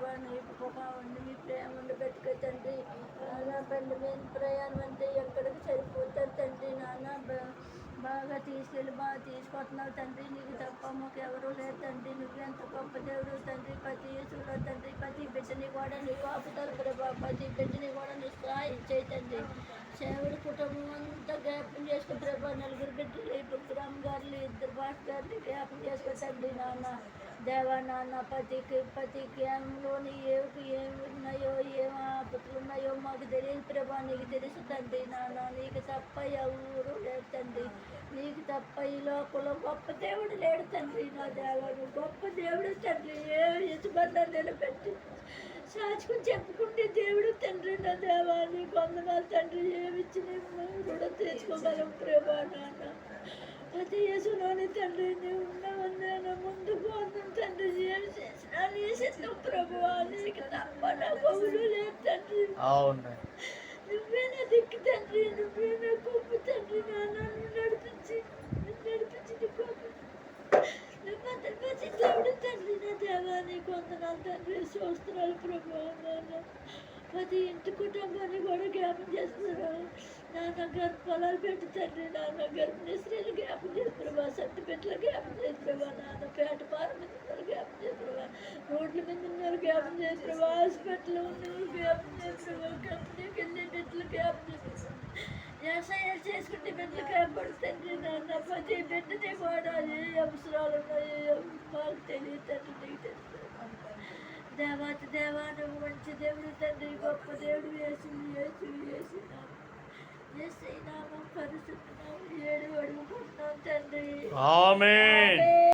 ప్రభా నీ కృప ఉండి మీ ప్రేమ ఉండి పెట్టుకో తండ్రి. నాన్న బండి మీద ప్రయాణం అంటే ఎక్కడికి సరిపోతారు తండ్రి. నాన్న బాగా తీసుకెళ్ళి బాగా తీసుకొస్తున్నావు తండ్రి. నీకు తప్ప మాకు ఎవరూ లేదు తండ్రి. నువ్వెంత గొప్ప దేవుడు తండ్రి. ప్రతి యేసులో తండ్రి ప్రతి బిడ్డని కూడా నీకు ఆపుతారు ప్రభా. ప్రతి బిడ్డని కూడా నీ సహాయం చేయి తండ్రి. సేవడి కుటుంబం అంతా జ్ఞాపకం చేసుకో ప్రభా. నలుగురు బిడ్డలు ఇప్పుడు రామగారులు 2 భాష గారిని జ్ఞాపకం చేసుకో తండ్రి. నాన్న దేవా నాన్న ప్రతి గ్రామంలోని ఏమి ఉన్నాయో ఏం ఆపత్తులు ఉన్నాయో మాకు తెలియదు ప్రభా. నీకు తెలుసు తండ్రి. నాన్న నీకు తప్ప ఎవరు లేదు తండ్రి. నీకు తప్ప ఈ లోకంలో గొప్ప దేవుడు లేడు తండ్రి. నా దేవాడు గొప్ప దేవుడు తండ్రి. ఏ యజమాని నిలబెట్టి సాచుకుని చెప్పుకుంటే దేవుడు తండ్రి. నా దేవా నీకు వందనాలు తండ్రి. ఏమిచ్చి నేను రుణం తీర్చుకోగలం ప్రభా. నాన్న ప్రతి యేసులోని తండ్రి నీవు ఉన్నావన్నా ముందుకు వద్దాం తండ్రి. ఏం చేసినా నీ సిద్ధం ప్రభువా. నీకు తప్ప నా గౌలు లేదు తండ్రి. నువ్వే నా దిక్కు తండ్రి. నువ్వే నా గొప్ప తండ్రి. నాన్న నువ్వు నడిపించి నీ గొప్ప దేవుడు తండ్రి. నా దేవా నీకు వందనాలు తండ్రి. స్తోత్రాలు ప్రభువా. నాన్న ప్రతి ఇంటి కుటుంబాన్ని కూడా జ్ఞాపం చేస్తున్నారు. నాన్న గర్భఫలాలు పెట్టు తండ్రి. నాన్న గర్భిణీ స్త్రీలు జ్ఞాపం చేస్తున్నా. సంటి బిడ్డలు జ్ఞాపం చేస్తున్నా. నాన్న పేట పార మీద ఉన్నారు జ్ఞాపం చేస్తున్నా. రోడ్ల మీద ఉన్నారు జ్ఞాపం చేస్తున్నా. హాస్పిటల్లో ఉన్నవారు జ్ఞాపం చేస్తున్నా. కంపెనీకి వెళ్ళే బిడ్డలు జ్ఞాపం చేస్తున్నా. వ్యవసాయాలు చేసుకుంటే బిడ్డలు కాపాడు తండ్రి. నాన్న ప్రతి బిడ్డని కూడా ఏ అవసరాలు ఉన్నాయో మాకు తెలియదు తండ్రి. నీకు తెలుసు దేవాతి దేవా నువ్వు మంచి దేవుడు తండ్రి. గొప్ప దేవుడు వేసి నామం పరిశుద్ధ నామం 7 అడుగుకుంటున్నాం తండ్రి. ఆమేన్.